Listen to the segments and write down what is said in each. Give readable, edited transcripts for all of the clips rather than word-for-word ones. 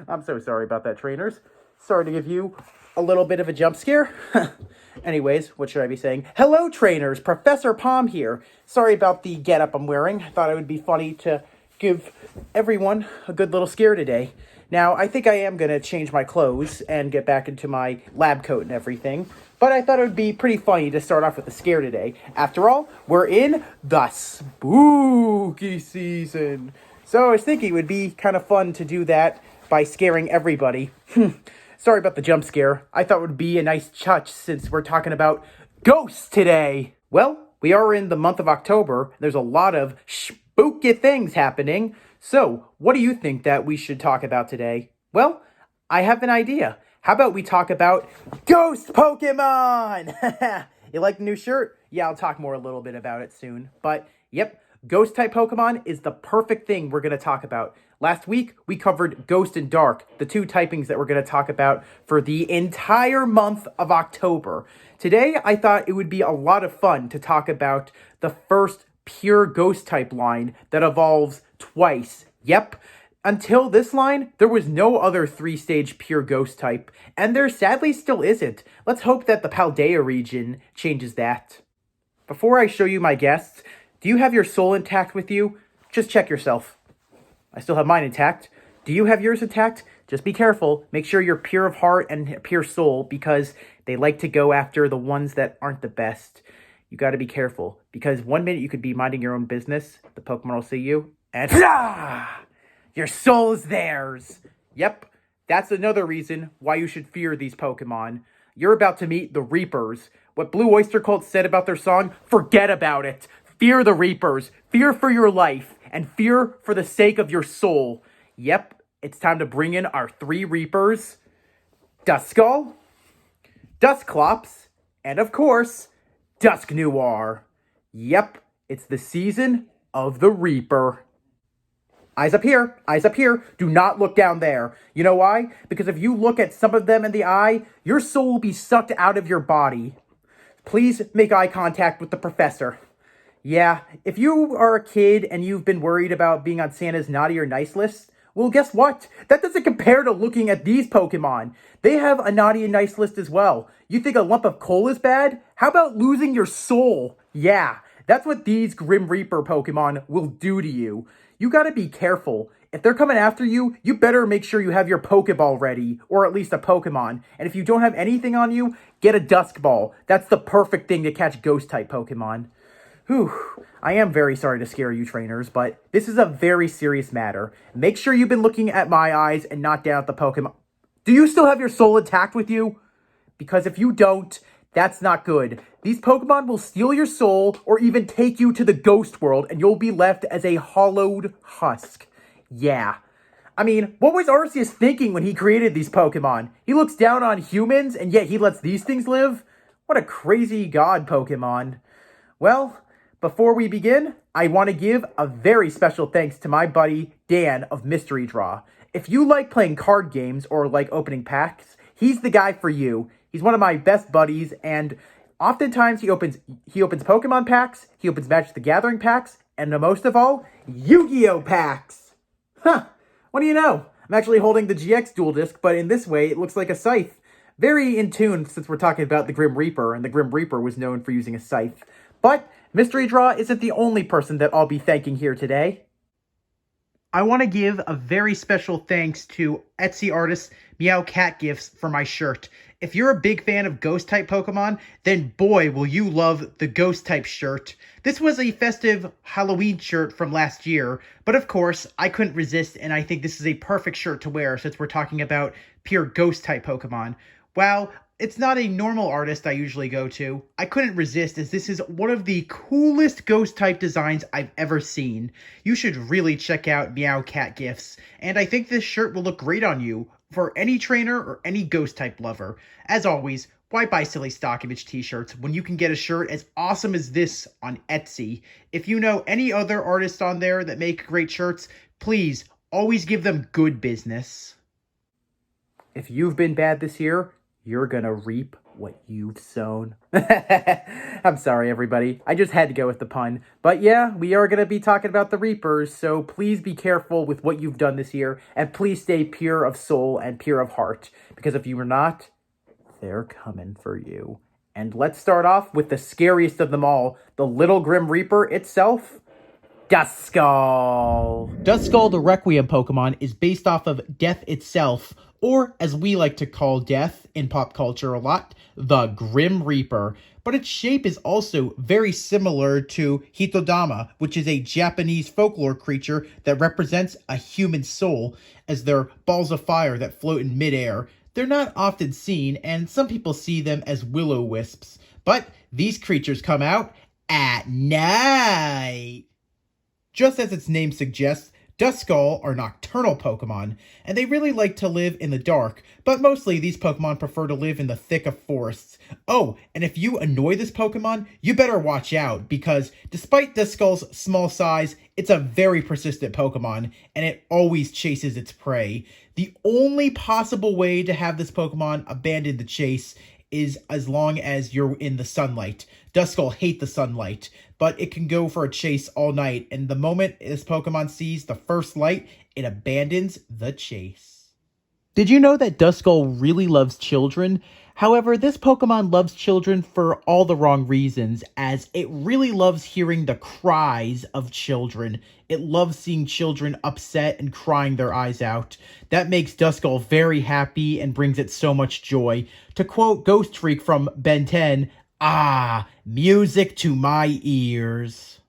I'm so sorry about that, trainers. Sorry to give you a little bit of a jump scare. Anyways, what should I be saying? Hello, trainers. Professor Palm here. Sorry about the getup I'm wearing. I thought it would be funny to give everyone a good little scare today. Now, I think I am going to change my clothes and get back into my lab coat and everything. But I thought it would be pretty funny to start off with a scare today. After all, we're in the spooky season. So I was thinking it would be kind of fun to do that by scaring everybody. Sorry about the jump scare. I thought it would be a nice touch since we're talking about ghosts today. Well, we are in the month of October. There's a lot of spooky things happening. So, what do you think that we should talk about today? Well, I have an idea. How about we talk about ghost Pokemon? You like the new shirt? Yeah, I'll talk more a little bit about it soon. But, yep, ghost type Pokemon is the perfect thing we're going to talk about. Last week, we covered Ghost and Dark, the two typings that we're going to talk about for the entire month of October. Today, I thought it would be a lot of fun to talk about the first pure ghost type line that evolves twice. Yep. Until this line, there was no other 3-stage pure ghost type, and there sadly still isn't. Let's hope that the Paldea region changes that. Before I show you my guests, do you have your soul intact with you? Just check yourself. I still have mine intact. Do you have yours intact? Just be careful. Make sure you're pure of heart and pure soul, because they like to go after the ones that aren't the best. You got to be careful, because one minute you could be minding your own business, the Pokemon will see you, and your soul is theirs. Yep, that's another reason why you should fear these Pokemon. You're about to meet the Reapers. What Blue Öyster Cult said about their song, forget about it. Fear the Reapers. Fear for your life, and fear for the sake of your soul. Yep, it's time to bring in our 3 Reapers. Duskull, Dusclops, and of course, Dusknoir. Yep, it's the season of the Reaper. Eyes up here, eyes up here. Do not look down there. You know why? Because if you look at some of them in the eye, your soul will be sucked out of your body. Please make eye contact with the professor. Yeah, if you are a kid and you've been worried about being on Santa's naughty or nice list, well, guess what? That doesn't compare to looking at these Pokemon. They have a naughty and nice list as well. You think a lump of coal is bad? How about losing your soul? Yeah, that's what these Grim Reaper Pokemon will do to you. You gotta be careful. If they're coming after you, you better make sure you have your Pokeball ready, or at least a Pokemon. And if you don't have anything on you, get a Dusk Ball. That's the perfect thing to catch Ghost-type Pokemon. Whew, I am very sorry to scare you, trainers, but this is a very serious matter. Make sure you've been looking at my eyes and not down at the Pokemon. Do you still have your soul intact with you? Because if you don't, that's not good. These Pokemon will steal your soul or even take you to the ghost world, and you'll be left as a hollowed husk. Yeah. I mean, what was Arceus thinking when he created these Pokemon? He looks down on humans, and yet he lets these things live? What a crazy god Pokemon. Well, before we begin, I want to give a very special thanks to my buddy Dan of Mystery Draw. If you like playing card games or like opening packs, he's the guy for you. He's one of my best buddies, and oftentimes he opens Pokemon packs, he opens Magic the Gathering packs, and most of all, Yu-Gi-Oh packs. Huh, what do you know? I'm actually holding the GX Dual Disc, but in this way, it looks like a scythe. Very in tune since we're talking about the Grim Reaper, and the Grim Reaper was known for using a scythe. But Mystery Draw isn't the only person that I'll be thanking here today. I want to give a very special thanks to Etsy artist Meow Cat Gifts for my shirt. If you're a big fan of Ghost-type Pokemon, then boy, will you love the Ghost-type shirt. This was a festive Halloween shirt from last year, but of course, I couldn't resist, and I think this is a perfect shirt to wear since we're talking about pure Ghost-type Pokemon. Wow, it's not a normal artist I usually go to. I couldn't resist, as this is one of the coolest Ghost-type designs I've ever seen. You should really check out Meow Cat Gifts, and I think this shirt will look great on you for any trainer or any Ghost-type lover. As always, why buy silly stock image t-shirts when you can get a shirt as awesome as this on Etsy? If you know any other artists on there that make great shirts, please always give them good business. If you've been bad this year, you're gonna reap what you've sown. I'm sorry, everybody. I just had to go with the pun. But yeah, we are going to be talking about the Reapers, so please be careful with what you've done this year, and please stay pure of soul and pure of heart, because if you are not, they're coming for you. And let's start off with the scariest of them all, the Little Grim Reaper itself, Duskull. Duskull, the Requiem Pokemon, is based off of death itself, or as we like to call death in pop culture a lot, the Grim Reaper. But its shape is also very similar to Hitodama, which is a Japanese folklore creature that represents a human soul, as they're balls of fire that float in midair. They're not often seen, and some people see them as will-o-wisps, but these creatures come out at night. Just as its name suggests, Duskull are nocturnal Pokemon, and they really like to live in the dark, but mostly these Pokemon prefer to live in the thick of forests. Oh, and if you annoy this Pokemon, you better watch out, because despite Duskull's small size, it's a very persistent Pokemon, and it always chases its prey. The only possible way to have this Pokemon abandon the chase is as long as you're in the sunlight. Duskull hate the sunlight, but it can go for a chase all night, and the moment this Pokemon sees the first light, it abandons the chase. Did you know that Duskull really loves children? However, this Pokemon loves children for all the wrong reasons, as it really loves hearing the cries of children. It loves seeing children upset and crying their eyes out. That makes Duskull very happy and brings it so much joy. To quote Ghost Freak from Ben 10, "Ah, music to my ears."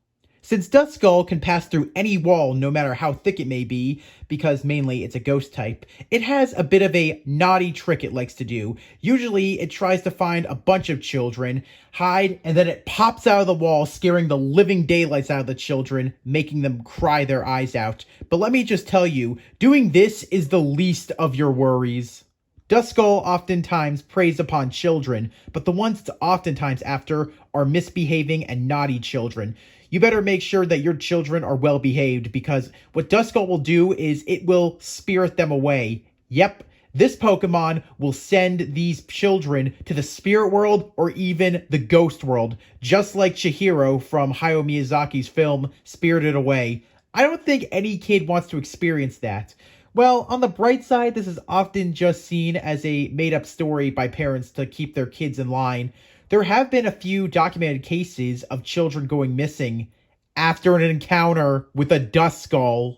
Since Duskull can pass through any wall no matter how thick it may be, because mainly it's a ghost type, it has a bit of a naughty trick it likes to do. Usually it tries to find a bunch of children, hide, and then it pops out of the wall, scaring the living daylights out of the children, making them cry their eyes out. But let me just tell you, doing this is the least of your worries. Duskull oftentimes preys upon children, but the ones it's oftentimes after are misbehaving and naughty children. You better make sure that your children are well behaved, because what Duskull will do is it will spirit them away. Yep, this Pokemon will send these children to the spirit world or even the ghost world, just like Chihiro from Hayao Miyazaki's film Spirited Away. I don't think any kid wants to experience that. Well, on the bright side, this is often just seen as a made-up story by parents to keep their kids in line. There have been a few documented cases of children going missing after an encounter with a Duskull.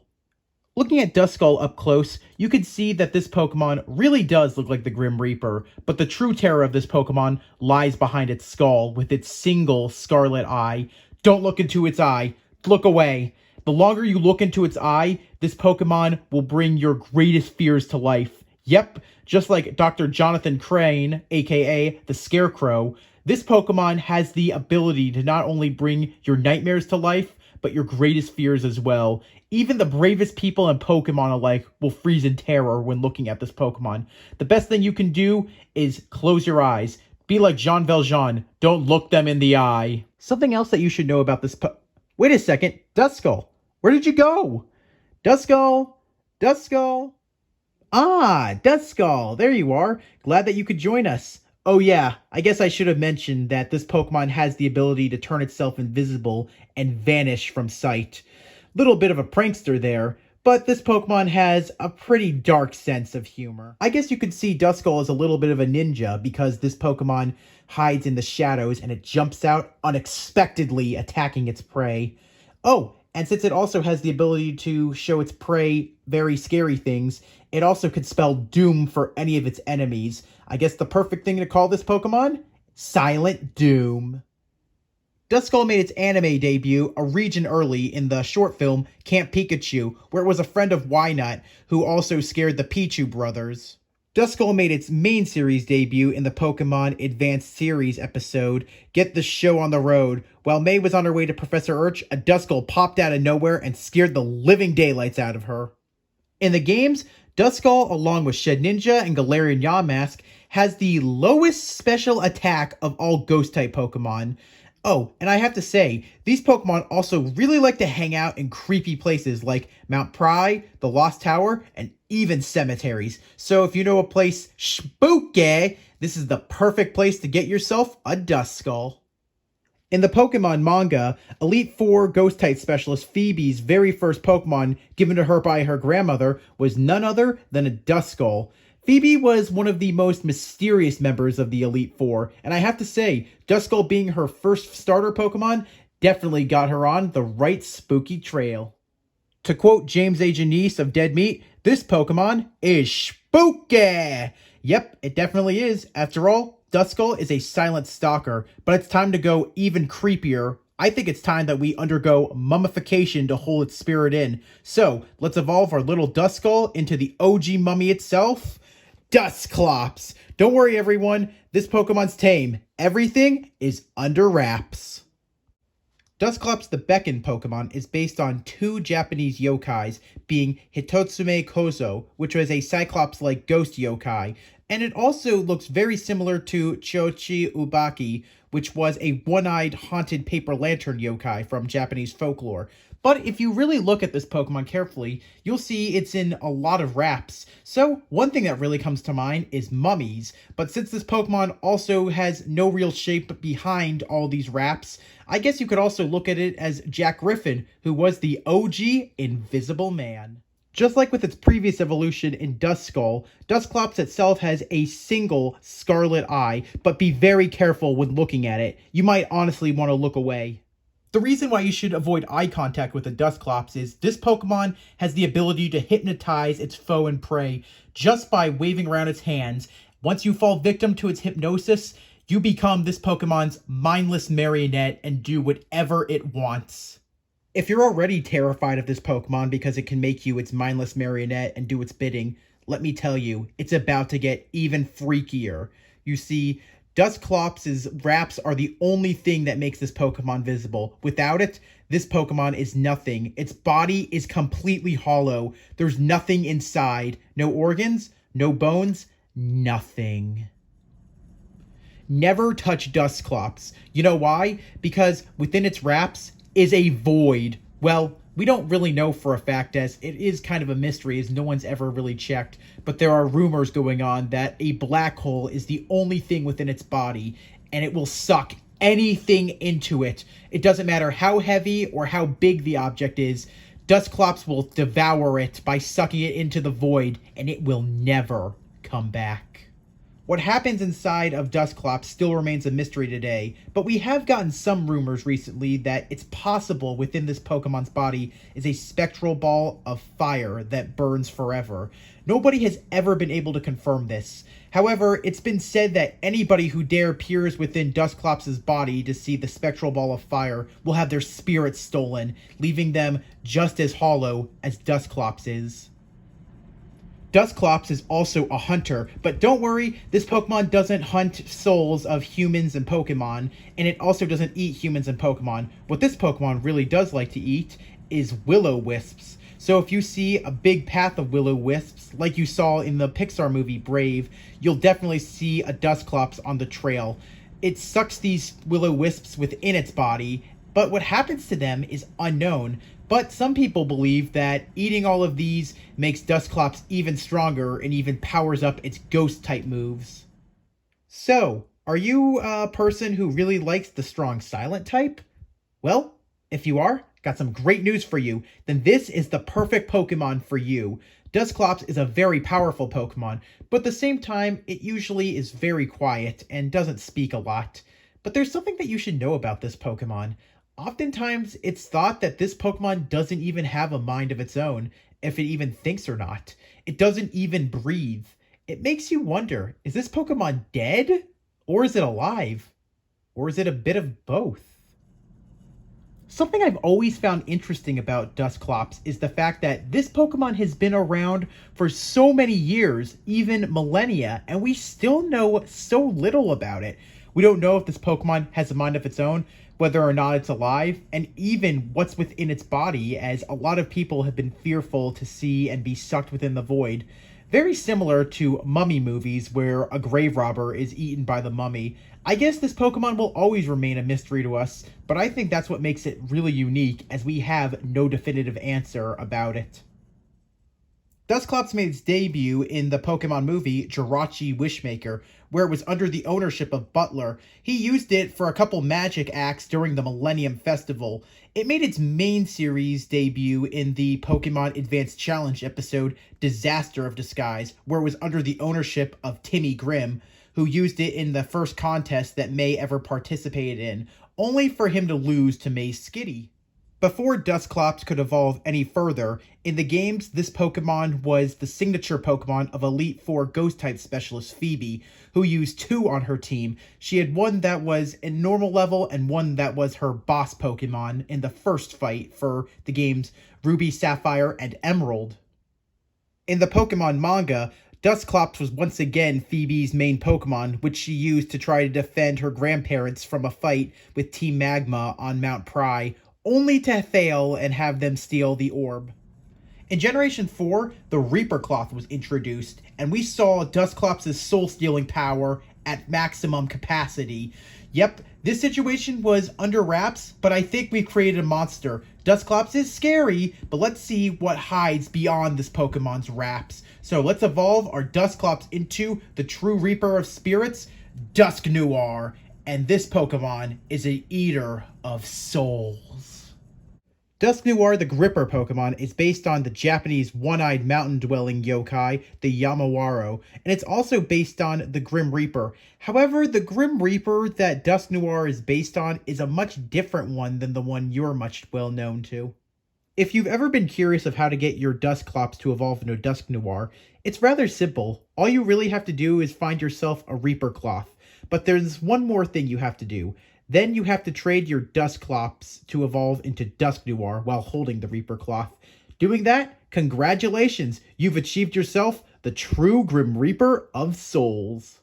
Looking at Duskull up close, you can see that this Pokemon really does look like the Grim Reaper, but the true terror of this Pokemon lies behind its skull with its single scarlet eye. Don't look into its eye. Look away. The longer you look into its eye, this Pokemon will bring your greatest fears to life. Yep, just like Dr. Jonathan Crane, aka the Scarecrow, this Pokemon has the ability to not only bring your nightmares to life, but your greatest fears as well. Even the bravest people and Pokemon alike will freeze in terror when looking at this Pokemon. The best thing you can do is close your eyes. Be like Jean Valjean. Don't look them in the eye. Something else that you should know about this Wait a second. Duskull. Where did you go? Duskull. Duskull. Ah, Duskull. There you are. Glad that you could join us. Oh yeah, I guess I should have mentioned that this Pokemon has the ability to turn itself invisible and vanish from sight. Little bit of a prankster there, but this Pokemon has a pretty dark sense of humor. I guess you could see Duskull as a little bit of a ninja, because this Pokemon hides in the shadows and it jumps out unexpectedly, attacking its prey. Oh, and since it also has the ability to show its prey very scary things, it also could spell doom for any of its enemies. I guess the perfect thing to call this Pokemon? Silent Doom. Duskull made its anime debut a region early in the short film Camp Pikachu, where it was a friend of Wynut, who also scared the Pichu brothers. Duskull made its main series debut in the Pokemon Advanced Series episode, Get the Show on the Road. While May was on her way to Professor Urch, a Duskull popped out of nowhere and scared the living daylights out of her. In the games, Duskull, along with Shedinja and Galarian Yamask, has the lowest special attack of all Ghost-type Pokemon. Oh, and I have to say, these Pokemon also really like to hang out in creepy places like Mount Pry, the Lost Tower, and even cemeteries. So if you know a place spooky, this is the perfect place to get yourself a Duskull. In the Pokemon manga, Elite Four Ghost-type specialist Phoebe's very first Pokemon given to her by her grandmother was none other than a Duskull. Phoebe was one of the most mysterious members of the Elite Four, and I have to say, Duskull being her first starter Pokemon definitely got her on the right spooky trail. To quote James A. Janice of Dead Meat, this Pokemon is spooky! Yep, it definitely is. After all, Duskull is a silent stalker, but it's time to go even creepier. I think it's time that we undergo mummification to hold its spirit in. So, let's evolve our little Duskull into the OG mummy itself, Dusclops. Don't worry everyone, this Pokemon's tame. Everything is under wraps. Dusclops the Beacon Pokemon is based on two Japanese yokais, being Hitotsume Kozo, which was a Cyclops-like ghost yokai, and it also looks very similar to Chochi Ubaki, which was a one-eyed haunted paper lantern yokai from Japanese folklore. But if you really look at this Pokemon carefully, you'll see it's in a lot of wraps. So, one thing that really comes to mind is mummies. But since this Pokemon also has no real shape behind all these wraps, I guess you could also look at it as Jack Griffin, who was the OG Invisible Man. Just like with its previous evolution in Duskull, Dusclops itself has a single scarlet eye, but be very careful when looking at it. You might honestly want to look away. The reason why you should avoid eye contact with a Dusclops is this Pokemon has the ability to hypnotize its foe and prey just by waving around its hands. Once you fall victim to its hypnosis, you become this Pokemon's mindless marionette and do whatever it wants. If you're already terrified of this Pokemon because it can make you its mindless marionette and do its bidding, let me tell you, it's about to get even freakier. You see, Dusclops' wraps are the only thing that makes this Pokemon visible. Without it, this Pokemon is nothing. Its body is completely hollow. There's nothing inside. No organs, no bones, nothing. Never touch Dusclops. You know why? Because within its wraps is a void. Well, we don't really know for a fact, as it is kind of a mystery, as no one's ever really checked, but there are rumors going on that a black hole is the only thing within its body, and it will suck anything into it. It doesn't matter how heavy or how big the object is, Dusclops will devour it by sucking it into the void, and it will never come back. What happens inside of Dusclops still remains a mystery today, but we have gotten some rumors recently that it's possible within this Pokemon's body is a spectral ball of fire that burns forever. Nobody has ever been able to confirm this. However, it's been said that anybody who dare peers within Dusclops' body to see the spectral ball of fire will have their spirit stolen, leaving them just as hollow as Dusclops is. Dusclops is also a hunter, but don't worry, this Pokemon doesn't hunt souls of humans and Pokemon, and it also doesn't eat humans and Pokemon. What this Pokemon really does like to eat is will-o-wisps. So if you see a big path of will-o-wisps, like you saw in the Pixar movie Brave, you'll definitely see a Dusclops on the trail. It sucks these will-o-wisps within its body, but what happens to them is unknown. But some people believe that eating all of these makes Dusclops even stronger and even powers up its ghost-type moves. So, are you a person who really likes the strong silent type? Well, if you are, got some great news for you. Then this is the perfect Pokemon for you. Dusclops is a very powerful Pokemon, but at the same time, it usually is very quiet and doesn't speak a lot. But there's something that you should know about this Pokemon. Oftentimes, it's thought that this Pokemon doesn't even have a mind of its own, if it even thinks or not. It doesn't even breathe. It makes you wonder, is this Pokemon dead? Or is it alive? Or is it a bit of both? Something I've always found interesting about Dusclops is the fact that this Pokemon has been around for so many years, even millennia, and we still know so little about it. We don't know if this Pokemon has a mind of its own, whether or not it's alive, and even what's within its body, as a lot of people have been fearful to see and be sucked within the void. Very similar to mummy movies where a grave robber is eaten by the mummy. I guess this Pokemon will always remain a mystery to us, but I think that's what makes it really unique, as we have no definitive answer about it. Dusclops made its debut in the Pokemon movie Jirachi Wishmaker, where it was under the ownership of Butler. He used it for a couple magic acts during the Millennium Festival. It made its main series debut in the Pokemon Advanced Challenge episode Disaster of Disguise, where it was under the ownership of Timmy Grimm, who used it in the first contest that May ever participated in, only for him to lose to May's Skitty. Before Dusclops could evolve any further, in the games, this Pokemon was the signature Pokemon of Elite Four Ghost-type specialist Phoebe, who used two on her team. She had one that was in normal level and one that was her boss Pokemon in the first fight for the games Ruby, Sapphire, and Emerald. In the Pokemon manga, Dusclops was once again Phoebe's main Pokemon, which she used to try to defend her grandparents from a fight with Team Magma on Mount Pry, only to fail and have them steal the orb. In Generation 4, the Reaper Cloth was introduced, and we saw Dusclops' soul-stealing power at maximum capacity. Yep, this situation was under wraps, but I think we've created a monster. Dusclops is scary, but let's see what hides beyond this Pokemon's wraps. So let's evolve our Dusclops into the true Reaper of Spirits, Dusknoir. And this Pokemon is an eater of souls. Dusknoir, the Gripper Pokemon, is based on the Japanese one-eyed mountain-dwelling yokai, the Yamawaro, and it's also based on the Grim Reaper. However, the Grim Reaper that Dusknoir is based on is a much different one than the one you're much well known to. If you've ever been curious of how to get your Dusclops to evolve into Dusknoir, it's rather simple. All you really have to do is find yourself a Reaper Cloth. But there's one more thing you have to do. Then you have to trade your Dusclops to evolve into Dusknoir while holding the Reaper Cloth. Doing that, congratulations! You've achieved yourself the true Grim Reaper of Souls.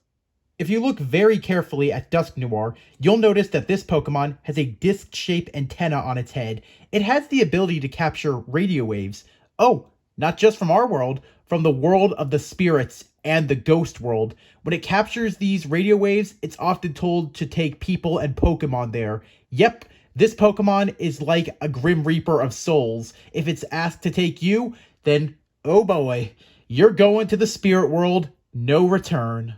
If you look very carefully at Dusknoir, you'll notice that this Pokemon has a disc-shaped antenna on its head. It has the ability to capture radio waves. Oh, not just from our world, from the world of the spirits and the ghost world. When it captures these radio waves, it's often told to take people and Pokemon there. Yep, this Pokemon is like a Grim Reaper of Souls. If it's asked to take you, then, oh boy, you're going to the spirit world, no return.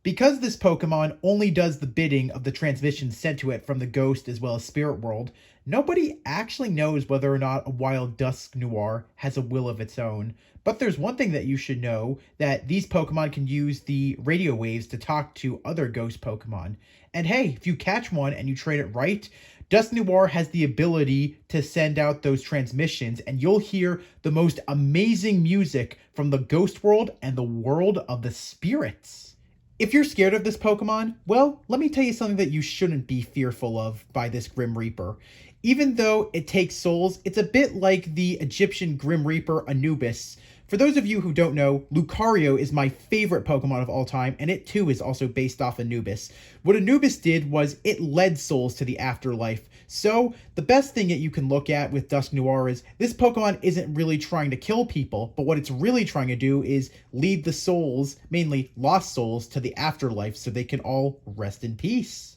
Because this Pokemon only does the bidding of the transmissions sent to it from the Ghost as well as Spirit World, nobody actually knows whether or not a wild Dusknoir has a will of its own. But there's one thing that you should know, that these Pokemon can use the radio waves to talk to other Ghost Pokemon. And hey, if you catch one and you train it right, Dusknoir has the ability to send out those transmissions, and you'll hear the most amazing music from the Ghost World and the world of the spirits. If you're scared of this Pokemon, well, let me tell you something that you shouldn't be fearful of by this Grim Reaper. Even though it takes souls, it's a bit like the Egyptian Grim Reaper Anubis. For those of you who don't know, Lucario is my favorite Pokemon of all time, and it too is also based off Anubis. What Anubis did was it led souls to the afterlife. So, the best thing that you can look at with Dusknoir is this Pokemon isn't really trying to kill people, but what it's really trying to do is lead the souls, mainly lost souls, to the afterlife so they can all rest in peace.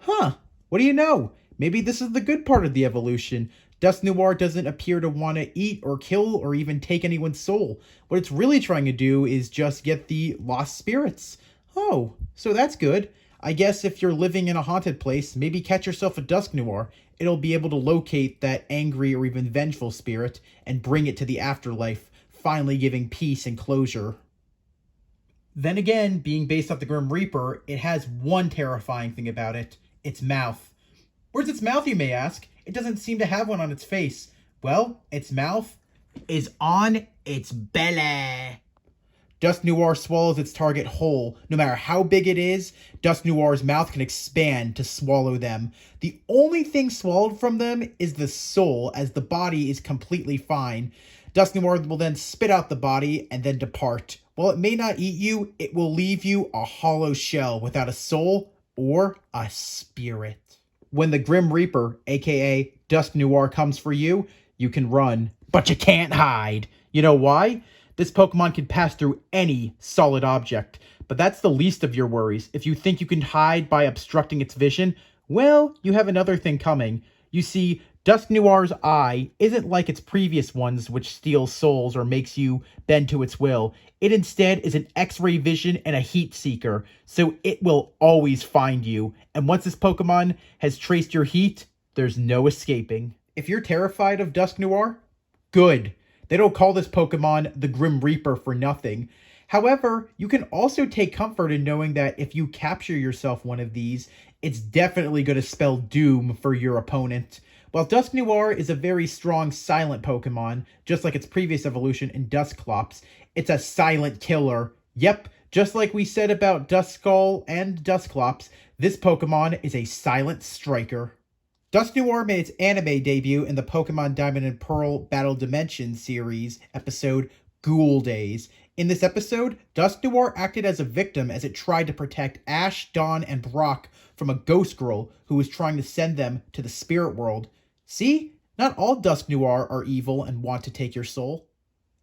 Huh, what do you know? Maybe this is the good part of the evolution. Dusknoir doesn't appear to want to eat or kill or even take anyone's soul. What it's really trying to do is just get the lost spirits. Oh, so that's good. I guess if you're living in a haunted place, maybe catch yourself a Dusknoir. It'll be able to locate that angry or even vengeful spirit and bring it to the afterlife, finally giving peace and closure. Then again, being based off the Grim Reaper, it has one terrifying thing about it: its mouth. Where's its mouth, you may ask? It doesn't seem to have one on its face. Well, its mouth is on its belly. Dusknoir swallows its target whole. No matter how big it is, Dusknoir's mouth can expand to swallow them. The only thing swallowed from them is the soul, as the body is completely fine. Dusknoir will then spit out the body and then depart. While it may not eat you, it will leave you a hollow shell without a soul or a spirit. When the Grim Reaper, aka Dusknoir, comes for you, you can run, but you can't hide. You know why? This Pokemon can pass through any solid object, but that's the least of your worries. If you think you can hide by obstructing its vision, well, you have another thing coming. You see, Dusknoir's eye isn't like its previous ones, which steals souls or makes you bend to its will. It instead is an X-ray vision and a heat seeker, so it will always find you. And once this Pokemon has traced your heat, there's no escaping. If you're terrified of Dusknoir, good. They don't call this Pokemon the Grim Reaper for nothing. However, you can also take comfort in knowing that if you capture yourself one of these, it's definitely going to spell doom for your opponent. While Dusknoir is a very strong silent Pokemon, just like its previous evolution in Dusclops, it's a silent killer. Yep, just like we said about Duskull and Dusclops, this Pokemon is a silent striker. Dusknoir made its anime debut in the Pokemon Diamond and Pearl Battle Dimension series episode Ghoul Days. In this episode, Dusknoir acted as a victim as it tried to protect Ash, Dawn, and Brock from a ghost girl who was trying to send them to the spirit world. See? Not all Dusknoir are evil and want to take your soul.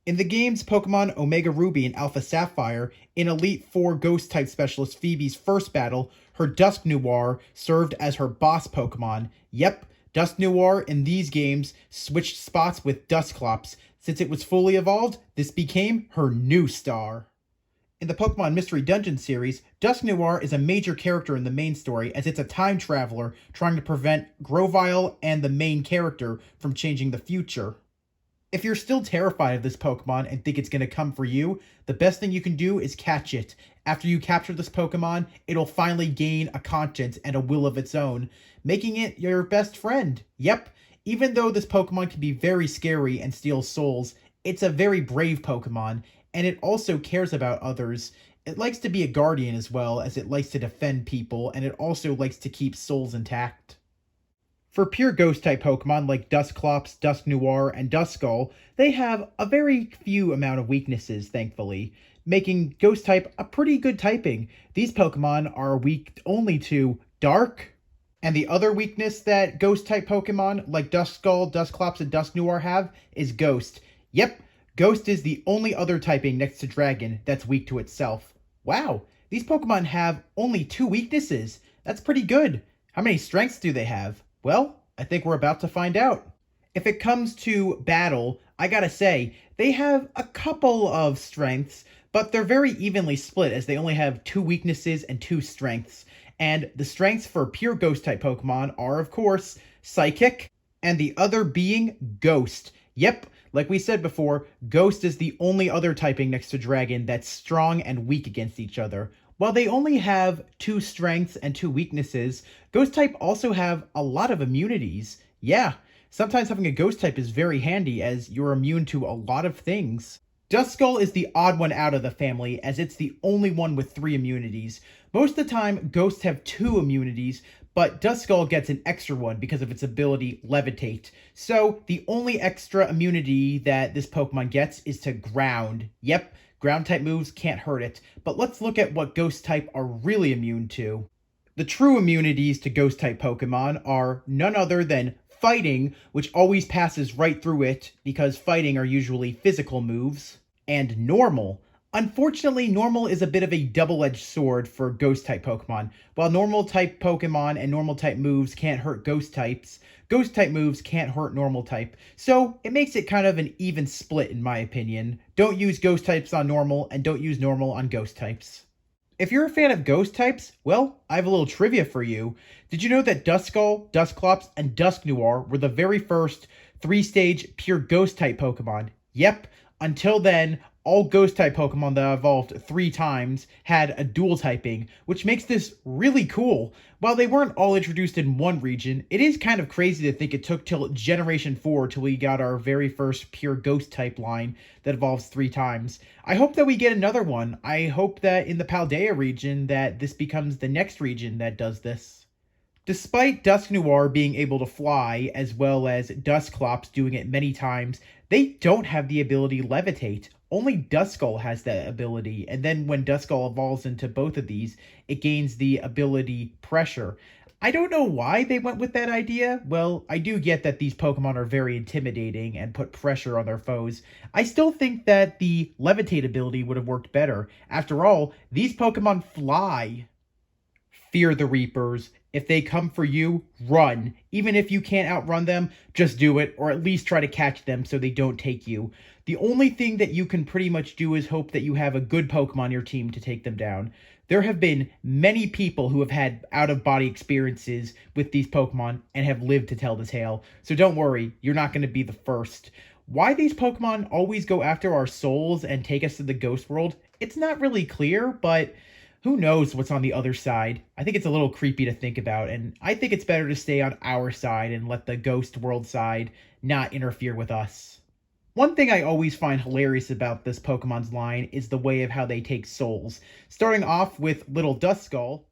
In the game's Pokemon Omega Ruby and Alpha Sapphire, in Elite Four Ghost-type specialist Phoebe's first battle, her Dusknoir served as her boss Pokemon. Yep, Dusknoir in these games switched spots with Dusclops. Since it was fully evolved, this became her new star. In the Pokemon Mystery Dungeon series, Dusknoir is a major character in the main story as it's a time traveler trying to prevent Grovyle and the main character from changing the future. If you're still terrified of this Pokemon and think it's going to come for you, the best thing you can do is catch it. After you capture this Pokemon, it'll finally gain a conscience and a will of its own, making it your best friend. Yep, even though this Pokemon can be very scary and steal souls, it's a very brave Pokemon, and it also cares about others. It likes to be a guardian as well, as it likes to defend people, and it also likes to keep souls intact. For pure Ghost-type Pokemon like Dusclops, Dusknoir, and Duskull, they have a very few amount of weaknesses, thankfully, making Ghost-type a pretty good typing. These Pokemon are weak only to Dark, and the other weakness that Ghost-type Pokemon like Duskull, Dusclops, and Dusknoir have is Ghost. Yep, Ghost is the only other typing next to Dragon that's weak to itself. Wow, these Pokemon have only 2 weaknesses. That's pretty good. How many strengths do they have? Well, I think we're about to find out. If it comes to battle, I gotta say, they have a couple of strengths, but they're very evenly split as they only have 2 weaknesses and 2 strengths. And the strengths for pure Ghost-type Pokemon are, of course, Psychic, and the other being Ghost. Yep, like we said before, Ghost is the only other typing next to Dragon that's strong and weak against each other. While they only have 2 strengths and 2 weaknesses, Ghost-type also have a lot of immunities. Yeah, sometimes having a Ghost-type is very handy as you're immune to a lot of things. Duskull is the odd one out of the family as it's the only one with 3 immunities. Most of the time, Ghosts have 2 immunities, but Duskull gets an extra one because of its ability Levitate. So, the only extra immunity that this Pokemon gets is to Ground. Yep, Ground-type moves can't hurt it, but let's look at what Ghost-type are really immune to. The true immunities to Ghost-type Pokemon are none other than Fighting, which always passes right through it because Fighting are usually physical moves, and Normal. Unfortunately, Normal is a bit of a double-edged sword for Ghost-type Pokemon. While Normal-type Pokemon and Normal-type moves can't hurt Ghost-types, Ghost-type moves can't hurt Normal-type, so it makes it kind of an even split in my opinion. Don't use Ghost-types on Normal, and don't use Normal on Ghost-types. If you're a fan of Ghost-types, well, I have a little trivia for you. Did you know that Duskull, Dusclops, and Dusknoir were the very first 3-stage pure Ghost-type Pokemon? Yep, until then, all Ghost-type Pokemon that evolved 3 times had a dual typing, which makes this really cool. While they weren't all introduced in one region, it is kind of crazy to think it took till Generation 4 till we got our very first pure Ghost-type line that evolves 3 times. I hope that we get another one. I hope that in the Paldea region that this becomes the next region that does this. Despite Dusknoir being able to fly, as well as Dusclops doing it many times, they don't have the ability Levitate. Only Duskull has that ability, and then when Duskull evolves into both of these, it gains the ability Pressure. I don't know why they went with that idea. Well, I do get that these Pokemon are very intimidating and put pressure on their foes. I still think that the Levitate ability would have worked better. After all, these Pokemon fly. Fear the Reapers. If they come for you, run. Even if you can't outrun them, just do it, or at least try to catch them so they don't take you. The only thing that you can pretty much do is hope that you have a good Pokemon on your team to take them down. There have been many people who have had out-of-body experiences with these Pokemon and have lived to tell the tale, so don't worry, you're not going to be the first. Why these Pokemon always go after our souls and take us to the ghost world, it's not really clear, but who knows what's on the other side. I think it's a little creepy to think about, and I think it's better to stay on our side and let the ghost world side not interfere with us. One thing I always find hilarious about this Pokemon's line is the way of how they take souls. Starting off with little Duskull.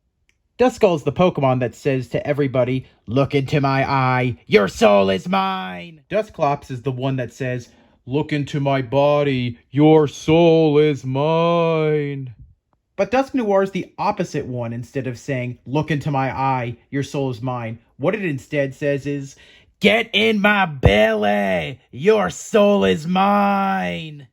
Duskull's the Pokemon that says to everybody, "Look into my eye, your soul is mine." Dusclops is the one that says, "Look into my body, your soul is mine." But Dusknoir is the opposite one. Instead of saying, "Look into my eye, your soul is mine," what it instead says is, "Get in my belly, your soul is mine."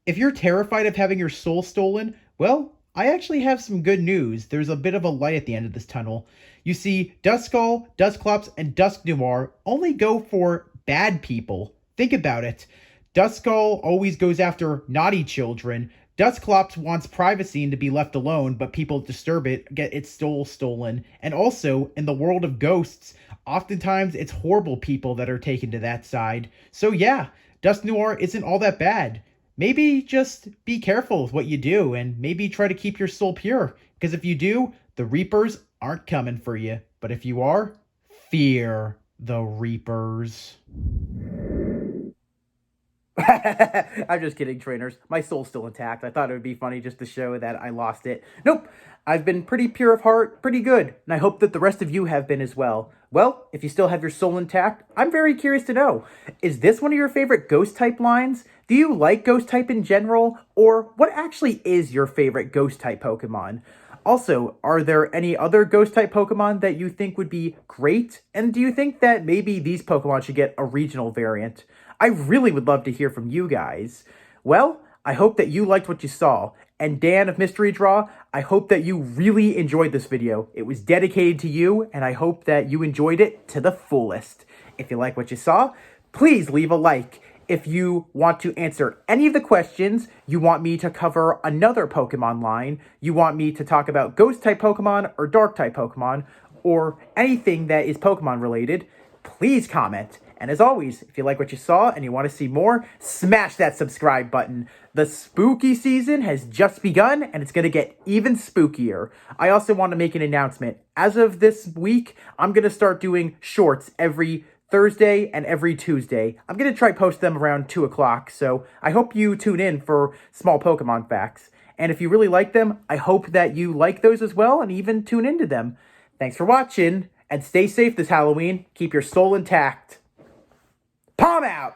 If you're terrified of having your soul stolen, well, I actually have some good news. There's a bit of a light at the end of this tunnel. You see, Duskull, Dusclops, and Dusknoir only go for bad people. Think about it. Duskull always goes after naughty children. Dusclops wants privacy and to be left alone, but people disturb it, get its soul stolen. And also, in the world of ghosts, oftentimes it's horrible people that are taken to that side. So yeah, Dusknoir isn't all that bad. Maybe just be careful with what you do, and maybe try to keep your soul pure. Because if you do, the Reapers aren't coming for you. But if you are, fear the Reapers. I'm just kidding, trainers. My soul's still intact. I thought it would be funny just to show that I lost it. Nope. I've been pretty pure of heart, pretty good, and I hope that the rest of you have been as well. Well, if you still have your soul intact, I'm very curious to know, is this one of your favorite Ghost-type lines? Do you like Ghost-type in general? Or what actually is your favorite Ghost-type Pokemon? Also, are there any other Ghost-type Pokemon that you think would be great? And do you think that maybe these Pokemon should get a regional variant? I really would love to hear from you guys. Well, I hope that you liked what you saw. And Dan of Mystery Draw, I hope that you really enjoyed this video. It was dedicated to you, and I hope that you enjoyed it to the fullest. If you like what you saw, please leave a like. If you want to answer any of the questions, you want me to cover another Pokemon line, you want me to talk about Ghost-type Pokemon or Dark-type Pokemon, or anything that is Pokemon related, please comment. And as always, if you like what you saw and you want to see more, smash that subscribe button. The spooky season has just begun, and it's going to get even spookier. I also want to make an announcement. As of this week, I'm going to start doing shorts every Thursday and every Tuesday. I'm going to try post them around 2 o'clock, so I hope you tune in for small Pokemon facts. And if you really like them, I hope that you like those as well and even tune into them. Thanks for watching, and stay safe this Halloween. Keep your soul intact. Palm out!